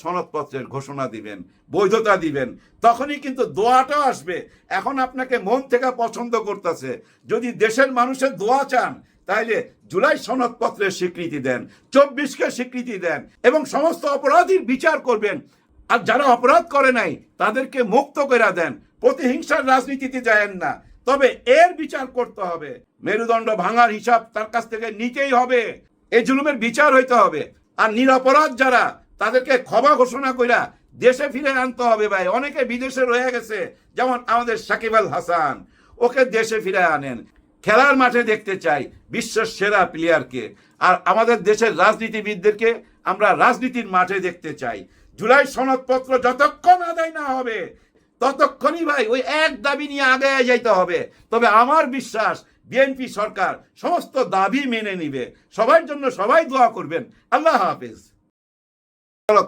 সনদপত্রের ঘোষণা দিবেন, বৈধতা দিবেন, তখনই কিন্তু দোয়াটাও আসবে। এখন আপনাকে মন থেকে পছন্দ করতেছে, যদি দেশের মানুষের দোয়া চান তাইলে জুলাই সনদপত্রের স্বীকৃতি দেন, 24কে স্বীকৃতি দেন এবং সমস্ত অপরাধীর বিচার করবেন। আর যারা অপরাধ করে নাই তাদেরকে মুক্ত করে দেন। প্রতিহিংসার রাজনীতিতে যায়েন না, তবে এর বিচার করতে হবে। মেরুদণ্ড ভাঙার হিসাব তার কাছ থেকে নিতেই হবে। এই জুলুমের বিচার হইতে হবে। আর নিরপরাধ যারা, তাদেরকে ক্ষমা ঘোষণা কইরা দেশে ফিরে আনতে হবে ভাই। অনেকে বিদেশে রয়ে গেছে, যেমন আমাদের সাকিব আল হাসান, ওকে দেশে ফিরে আনেন। খেলার মাঠে দেখতে চাই বিশ্বের সেরা প্লেয়ারকে। আর আমাদের দেশের রাজনীতিবিদদেরকে আমরা রাজনীতির মাঠে দেখতে চাই। জুলাই সনদপত্র যতক্ষণ আদায় না হবে ততক্ষণই ভাই ওই এক দাবি নিয়ে আগে যাইতে হবে। তবে আমার বিশ্বাস বিএনপি সরকার সমস্ত দাবি মেনে নিবে। সবার জন্য সবাই দোয়া করবেন। আল্লাহ হাফেজ।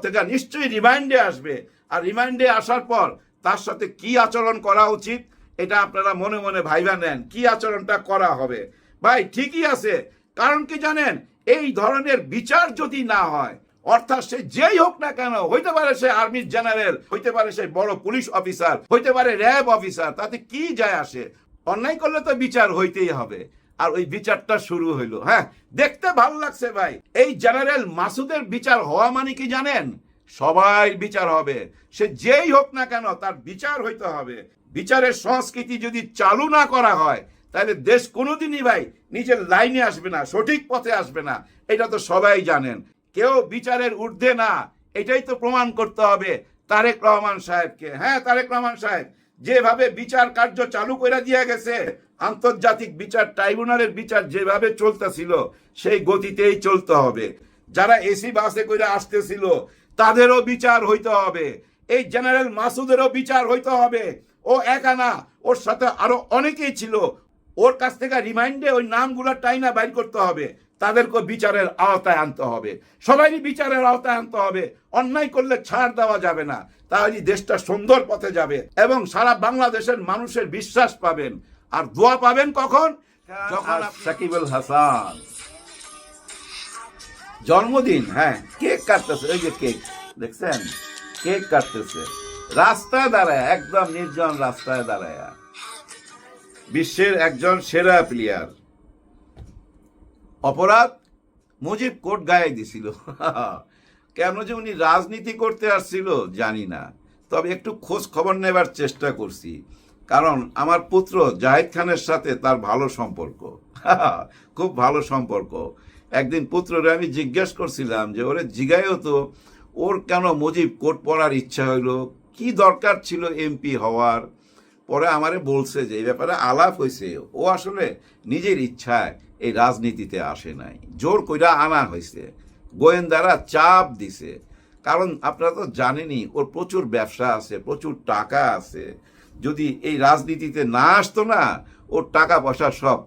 থেকে নিশ্চয়ই রিমাইন্ডে আসবে, আর রিমাইন্ডে আসার পর তার সাথে কি আচরণ করা উচিত এটা আপনারা মনে মনে ভাইবা নেন, কি আচরণটা করা হবে। ভাই ঠিকই আছে, কারণ কি জানেন, এই ধরনের বিচার যদি না হয়, অর্থাৎ সে যেই হোক না কেন, হইতে পারে সে আর্মির জেনারেল, হইতে পারে সে বড় পুলিশ অফিসার, হইতে পারে র্যাব অফিসার, তাতে কি যায় আসে? অন্যায় করলে তো বিচার হইতেই হবে। আর ওই বিচারটা শুরু হইলো। হ্যাঁ, দেখতে ভালো লাগছে ভাই। এই জেনারেল মাসুদের বিচার হওয়া মানে কি জানেন? সবাই বিচার হবে, সে যেই হোক না কেন তার বিচার হইতে হবে। বিচারের সংস্কৃতি যদি চালু না করা হয় তাহলে দেশ কোনোদিনই ভাই নিজের লাইনে আসবে না, সঠিক পথে আসবে না। এটা তো সবাই জানেন। কেউ বিচারের ঊর্ধ্বে না, এটাই তো প্রমাণ করতে হবে তারেক রহমান সাহেবকে। হ্যাঁ, তারেক রহমান সাহেব যেভাবে বিচার কার্য চালু করে দিয়ে গেছে, আন্তর্জাতিক বিচার ট্রাইব্যুনালের বিচার যেভাবে চলতেছিল সেই গতিতেই চলতে হবে। যারা এসি বাসে করে আসতেছিল তাদেরও বিচার হইতে হবে। এই জেনারেল মাসুদেরও বিচার হইতে হবে। ও একা না, ওর সাথে আরো অনেকেই ছিল। ওর কাছ থেকে রিমাইন্ডে ওই নামগুলো টাইনা বাইর করতে হবে, তাদেরকে বিচারের আওতায় আনতে হবে। সবাইই বিচারের আওতায় আনতে হবে। অন্যায় করলে ছাড় দেওয়া যাবে না, তাহলে দেশটা সুন্দর পথে যাবে এবং সারা বাংলাদেশের মানুষের বিশ্বাস পাবেন। আর দোয়া পাবেন কখন? যখন সাকিব আল হাসান জন্মদিন, হ্যাঁ, কেক কাটতেছে। ওই যে কেক দেখছেন, কেক কাটতেছে রাস্তায় দাঁড়ায়, একদম নির্জন রাস্তায় দাঁড়ায়। বিশ্বের একজন সেরা প্লেয়ার। অপরাধ মুজিব কোট গায়ে দিছিল। কেন যে উনি রাজনীতি করতে আসছিল জানি না, তবে একটু খোঁজ খবর নেবার চেষ্টা করছি, কারণ আমার পুত্র জাহিদ খানের সাথে তার ভালো সম্পর্ক, খুব ভালো সম্পর্ক। একদিন পুত্ররে আমি জিজ্ঞেস করছিলাম যে ওরে জিগায়ও তো ওর কেন মুজিব কোট পরার ইচ্ছা হইলো, কি দরকার ছিল এমপি হওয়ার। পরে আমারে বলছে যে এই ব্যাপারে আলাপ হয়েছে, ও আসলে নিজের ইচ্ছায় এই রাজনীতিতে আসে নাই, জোর কইরা আনা হয়েছে, গোয়েন্দারা চাপ দিছে। কারণ আপনারা তো জানেনই ওর প্রচুর ব্যবসা আছে, প্রচুর টাকা আছে। যদি এই রাজনীতিতে না আসতো না, ওর টাকা পয়সা সব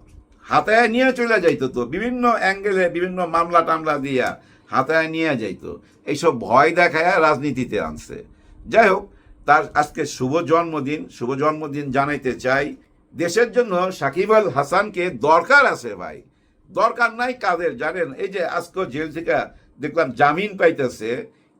হাতায় নিয়ে চলে যাইতো, তো বিভিন্ন অ্যাঙ্গেলে বিভিন্ন মামলা টামলা দিয়া হাতায় নিয়ে যাইতো। এইসব ভয় দেখায় রাজনীতিতে আনছে। যাই হোক, তার আজকে শুভ জন্মদিন, শুভ জন্মদিন জানাইতে চাই। দেশের জন্য সাকিব আল হাসানকে দরকার আছে ভাই। দরকার নাই কাদের জানেন? এই যে আজকে জেল থেকে দেখলাম জামিন পাইতেছে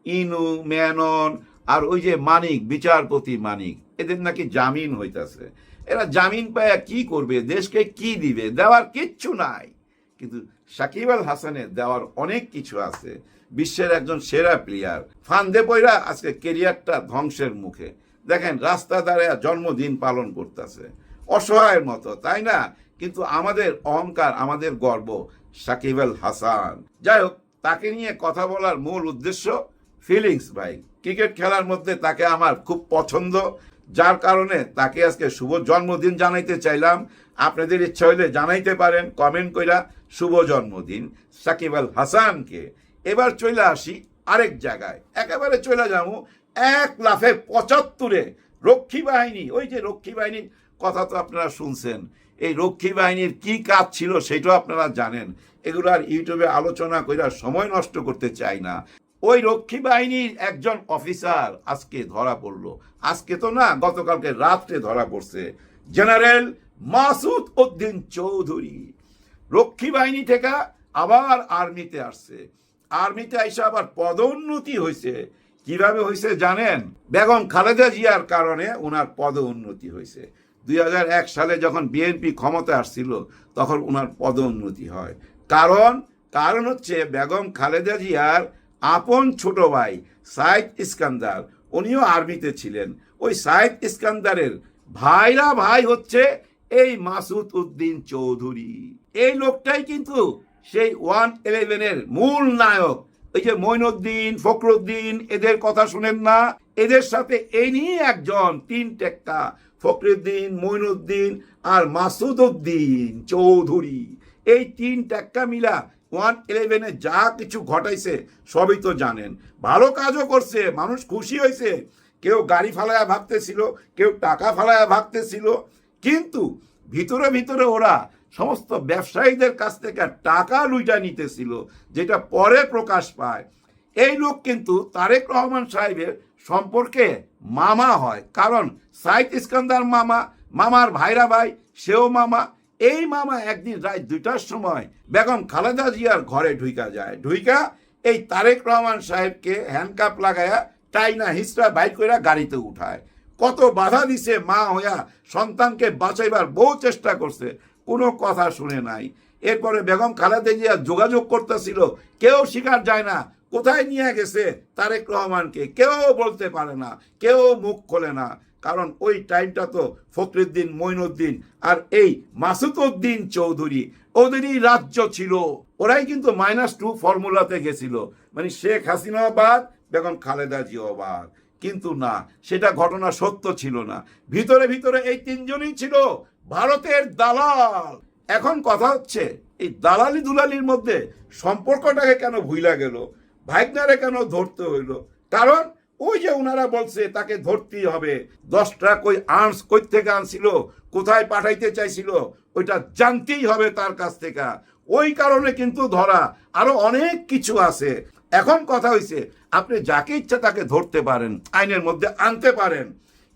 ইনু, মেনন আর ওই যে মানিক, বিচারপতি মানিক, এদের নাকি জামিন হইতেছে। এরা জামিন পায়া কি করবে? দেশকে কি দিবে? দেওয়ার কিচ্ছু নাই। কিন্তু সাকিব আল হাসানের দেওয়ার অনেক কিছু আছে। বিশ্বের একজন সেরা প্লেয়ার, ফান্দে পয়রা আজকে কেরিয়ারটা ধ্বংসের মুখে। দেখেন রাস্তা দাঁড়ায় জন্মদিন পালন করতেছে অসহায়ের মতো, তাই না? কিন্তু আমাদের অহংকার, আমাদের গর্ব সাকিব আল হাসান। যাই হোক, তাকে নিয়ে কথা বলার মূল উদ্দেশ্য ফিলিংস ভাই। ক্রিকেট খেলার মধ্যে তাকে আমার খুব পছন্দ, যার কারণে তাকে আজকে শুভ জন্মদিন জানাইতে চাইলাম। আপনাদের ইচ্ছা হইলে জানাইতে পারেন কমেন্ট কইরা শুভ জন্মদিন সাকিব আল হাসানকে। এবার চলে আসি আরেক জায়গায়, একেবারে চলে যাবো এক লাফে 75-এ রক্ষী বাহিনী। ওই যে রক্ষী বাহিনীর কথা তো আপনারা শুনছেন, এই রক্ষী বাহিনীর কি কাজ ছিল সেটাও আপনারা জানেন। এগুলো আর ইউটিউবে আলোচনা কইরা সময় নষ্ট করতে চাই না। ওই রক্ষী বাহিনীর একজন অফিসার আজকে ধরা পড়লো। আজকে তো না, গতকালকে রাত্রে ধরা পড়ছে। জেনারেল মাসুদ উদ্দিন চৌধুরী রক্ষী বাহিনী থেকে আবার আর্মিতে আসছে। আর্মিতে আইসা আবার পদোন্নতি হয়েছে। কিভাবে হয়েছে জানেন? বেগম খালেদা জিয়ার কারণে ওনার পদ উন্নতি হয়েছে। 2001 সালে যখন বিএনপি ক্ষমতায় আসছিল তখন ওনার পদ উন্নতি হয়। কারণ হচ্ছে বেগম খালেদা জিয়ার আপন ছোট ভাই সাইদ ইস্কান্দার, উনিও আর্মিতে ছিলেন। ওই সাইদ ইস্কান্দারের ভাই হচ্ছে এই মাসুদ উদ্দিন চৌধুরী। এই লোকটাই কিন্তু সেই 111-এর মূল নায়ক। এই যে মঈনুদ্দিন, ফখরুদ্দিন, এদের কথা শুনেন না? এদের সাথে এই নিয়ে একজন তিন টেক্কা, ফখরুদ্দিন, মঈনুদ্দিন আর মাসুদ উদ্দিন চৌধুরী, এই তিন টেক্কা মিলা 111-এ যা কিছু ঘটাইছে সবই তো জানেন। ভালো কাজও করছে, মানুষ খুশি হয়েছে। কেউ গাড়ি ফালায়া ভাবতেছিল, কেউ টাকা ফালায়া ভাবতেছিল, কিন্তু ভিতরে ওরা সমস্ত ব্যবসায়ীদের কাছ থেকে টাকা লুইটা নিতেছিল, যেটা পরে প্রকাশ পায়। এই লোক কিন্তু তারেক রহমান সাহেবের সম্পর্কে মামা হয়, কারণ সাইদ ইস্কান্দার মামার ভাইরা ভাই, সেও মামা। এই মামা একদিন রাত 2টার সময় বেগম খালেদা জিয়ার ঘরে ঢুইকা এই তারেক রহমান সাহেবকে হ্যান্ডকাপ লাগায়া টাইনা হিসরা বাইক করে গাড়িতে উঠায়। কত বাধা দিছে মা হইয়া, সন্তানকে বাঁচাইবার বহু চেষ্টা করছে, কোনো কথা শুনে নাই। এরপরে বেগম খালেদা জিয়া যোগাযোগ করতেছিল, কেউ স্বীকার যায় না কোথায় নিয়ে গেছে তারেক রহমানকে, কেউ বলতে পারে না, কেউ মুখ খোলে না। কারণ ওই টাইমটা তো ফখরুদ্দিন, মঈনুদ্দিন আর এই মাসুদ উদ্দিন চৌধুরী ওদেরই রাজ্য ছিল। ওরাই কিন্তু -2 ফর্মুলাতে গেছিল, মানে শেখ হাসিনা বাদ, বেগম খালেদা জিয়া বাদ। কিন্তু না, সেটা ঘটনা সত্য ছিল না। ভিতরে এই তিনজনই ছিল ভারতের দালাল। এখন কথা হচ্ছে এই দালালি দুলালির মধ্যে সম্পর্কটাকে কেন ভুইলা গেল, ভাইগনারে কেন ধরতে হইল? কারণ ওই যে ওনারা বলছে তাকে ধরতেই হবে। 10টা কই থেকে আনছিল, কোথায় পাঠাইতে চাইছিল, ওইটা জানতেই হবে তার কাছ থেকে। ওই কারণে কিন্তু ধরা, আরো অনেক কিছু আছে। এখন কথা হইছে আপনি যাকে ইচ্ছা তাকে ধরতে পারেন, আইনের মধ্যে আনতে পারেন,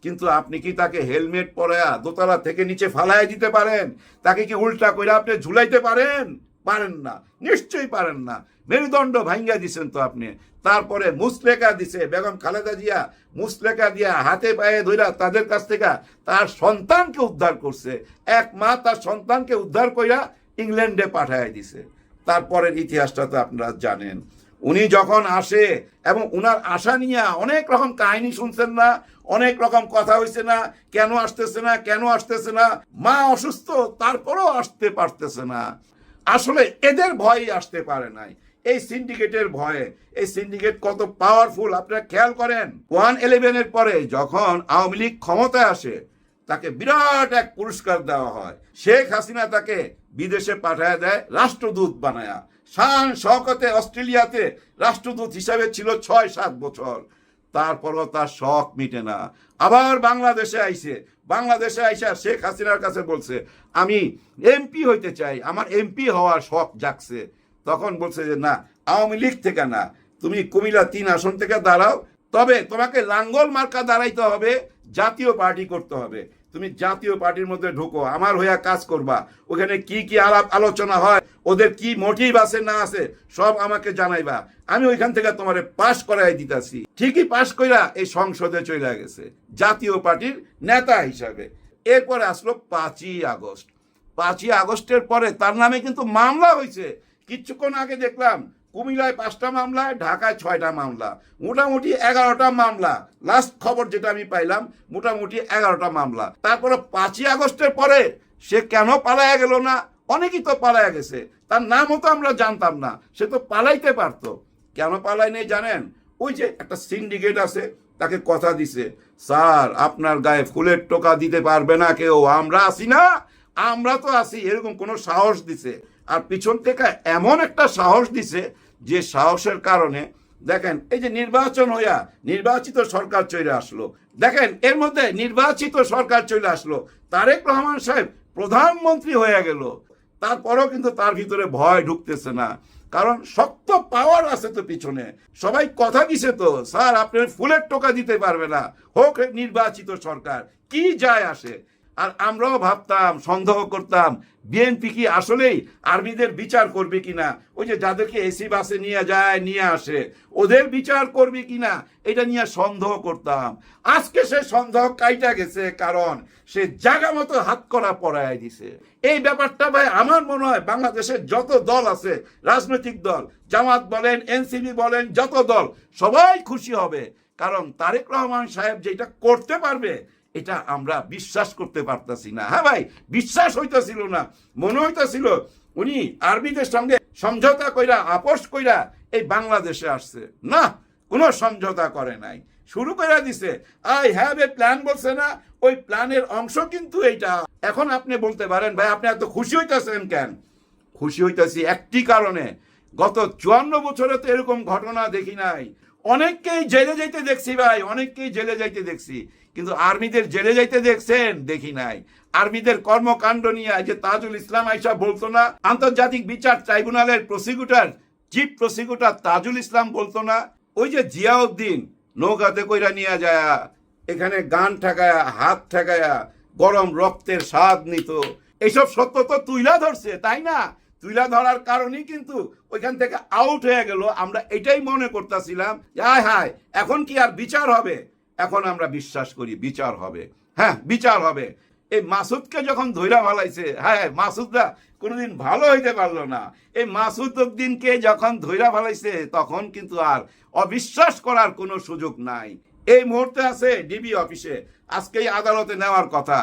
কিন্তু আপনি কি তাকে হেলমেট পরায়া দোতলা থেকে নিচে ফালায় দিতে পারেন? তাকে কি উল্টা করে আপনি ঝুলাইতে পারেন? পারেন না, নিশ্চয়ই পারেন না। মেরুদণ্ড ভাঙ্গা দিছেন তো আপনি। তারপরে মুসলেকা দিছে বেগম খালেদা জিয়া, মুসলেকা দিয়া হাতে পায়ে ধইরা তাদের কাছ থেকে তার সন্তানকে উদ্ধার করছে। এক মা তার সন্তানকে উদ্ধার কইরা ইংল্যান্ডে পাঠায় দিছে। তারপরের ইতিহাসটা তো আপনারা জানেন। উনি যখন আসে এবং উনার আশা নিয়ে অনেক রকম কাহিনী শুনছেন না, অনেক রকম কথা হয়েছে না, কেন আসতেছে না, মা অসুস্থ তারপরেও আসতে পারতেছে না। আসলে এদের ভয়ই আসতে পারে নাই, এই সিন্ডিকেটের ভয়ে। এই সিন্ডিকেট কত পাওয়ারফুল আপনারা খেয়াল করেন। 111-এর পরে যখন আওয়ামী লীগ ক্ষমতায় আসে, তাকে বিরাট এক পুরস্কার দেওয়া হয়। শেখ হাসিনা তাকে বিদেশে পাঠায় দেয় রাষ্ট্রদূত বানায়া। শান শওকতে অস্ট্রেলিয়াতে রাষ্ট্রদূত হিসাবে ছিল 6-7 বছর। তারপরও তার শখ মিটে না, আবার বাংলাদেশে আইসা শেখ হাসিনার কাছে বলছে আমি এমপি হইতে চাই, আমার এমপি হওয়ার শখ জাগছে। তখন বলছে যে না, আওয়ামী লীগ থেকে না, তুমি কুমিল্লা 3 আসন থেকে দাঁড়াও, তবে তোমাকে লাঙ্গল মার্কা দাঁড়াইতে হবে, জাতীয় পার্টি করতে হবে। তুমি জাতীয় পার্টির মধ্যে ঢুকো, আমার হইয়া কাজ করবা, ওখানে কি আলাপ আলোচনা হয়, ওদের কি মোটিভ আছে না আছে সব আমাকে জানাইবা, আমি ওইখান থেকে তোমারে পাশ করাই দিতাছি। ঠিকই পাশ কইরা এই সংসদে চলে গেছে জাতীয় পার্টির নেতা হিসাবে। এরপরে আসলো 5ই আগস্ট। 5ই আগস্টের পরে তার নামে কিন্তু মামলা হয়েছে। কিছুক্ষণ আগে দেখলাম কুমিল্লায় 5টা মামলা, ঢাকায় 6টা মামলা, মোটামুটি 11টা মামলা। লাস্ট খবর যেটা আমি পাইলাম, মোটামুটি 11টা মামলা। তারপরে 5ই আগস্টের পরে সে কেন পালায়া গেল না? অনেকেই তো পালায়া গেছে, তার নামও তো আমরা জানতাম না, সে তো পালাইতে পারতো। কেন পালাই নেই জানেন? ওই যে একটা সিন্ডিকেট আছে, তাকে কথা দিছে, স্যার আপনার গায়ে ফুলের টোকা দিতে পারবে না কেউ, আমরা আসি না, আমরা তো আসি, এরকম কোনো সাহস দিছে। আর পিছন থেকে এমন একটা সাহস দিছে, যে সাহসের কারণে দেখেন এই যে নির্বাচন হইয়া নির্বাচিত সরকার চলে আসলো। দেখেন এর মধ্যে নির্বাচিত সরকার চলে আসলো, তারেক রহমান সাহেব প্রধানমন্ত্রী হয়ে গেল। তারপরেও কিন্তু তার ভিতরে ভয় ঢুকতেছে না, কারণ শক্ত পাওয়ার আছে তো পিছনে। সবাই কথা দিছে তো, স্যার আপনার ফুলের টোকা দিতে পারবে না, হোক নির্বাচিত সরকার, কি যায় আসে। আর আমরাও ভাবতাম, সন্দেহ করতাম, বিএনপি কি আসলেই আর্মিদের বিচার করবে কিনা, ওই যে যাদেরকে এসি বাসে নিয়ে যায় নিয়ে আসে ওদের বিচার করবে কিনা, এটা নিয়ে সন্দেহ করতাম। আজকে সে সন্দেহ কাইটা গেছে, কারণ সে জায়গা মতো হাত করা পড়ায় দিছে। এই ব্যাপারটা ভাই আমার মনে হয় বাংলাদেশের যত দল আছে, রাজনৈতিক দল, জামাত বলেন, এনসিপি বলেন, যত দল, সবাই খুশি হবে। কারণ তারেক রহমান সাহেব যেটা করতে পারবে এটা আমরা বিশ্বাস করতে পারতাছি না। হ্যাঁ ভাই, বিশ্বাস হইতেছিল না। মনে হইতেছিল উনি আর্মিদের সঙ্গে সমঝোতা কইরা, আপোষ কইরা এই বাংলাদেশে আসছে। না, কোনো সমঝোতা করে নাই, শুরু করে দিছে। আই হ্যাভ এ প্ল্যান বলছে না, ওই প্ল্যানের অংশ কিন্তু এইটা। এখন আপনি বলতে পারেন ভাই আপনি এত খুশি হইতেছেন কেন? খুশি হইতেছি একটি কারণে, গত 54 বছরে তো এরকম ঘটনা দেখি নাই। অনেককেই জেলে যাইতে দেখছি ভাই, অনেককেই জেলে যাইতে দেখছি, কিন্তু আর্মিদের জেলে যাইতে দেখছেন? দেখি নাই। আর্মিদের কর্মকাণ্ড নিয়ে যে তাজুল ইসলাম আইসা বলতো না, আন্তর্জাতিক বিচার ট্রাইব্যুনালের prosecutor, chief prosecutor Tajul Islam বলতো না, ওই যে জিয়াউদ্দিন নৌকাতে কইরা নিয়ে যায়, এখানে গান ঠেকায়া, হাত ঠেকায়া গরম রক্তের স্বাদ নিত। এইসব সত্য তো তুইলা ধরছে, তাই না? তুইলা ধরার কারণেই কিন্তু ওইখান থেকে আউট হয়ে গেল। আমরা এটাই মনে করতেছিলাম যে হায় হায়, এখন কি আর বিচার হবে? এখন আমরা বিশ্বাস করি বিচার হবে। হ্যাঁ, বিচার হবে। এই মাসুদকে যখন ধৈরা ভালাইছে, হ্যাঁ, মাসুদরা কোনোদিন ভালো হইতে পারলো না। এই মাসুদ উদ্দিনকে যখন ধৈরা ভালাইছে তখন কিন্তু আর অবিশ্বাস করার কোনো সুযোগ নাই। এই মুহূর্তে আছে ডিবি অফিসে, আজকেই আদালতে নেওয়ার কথা।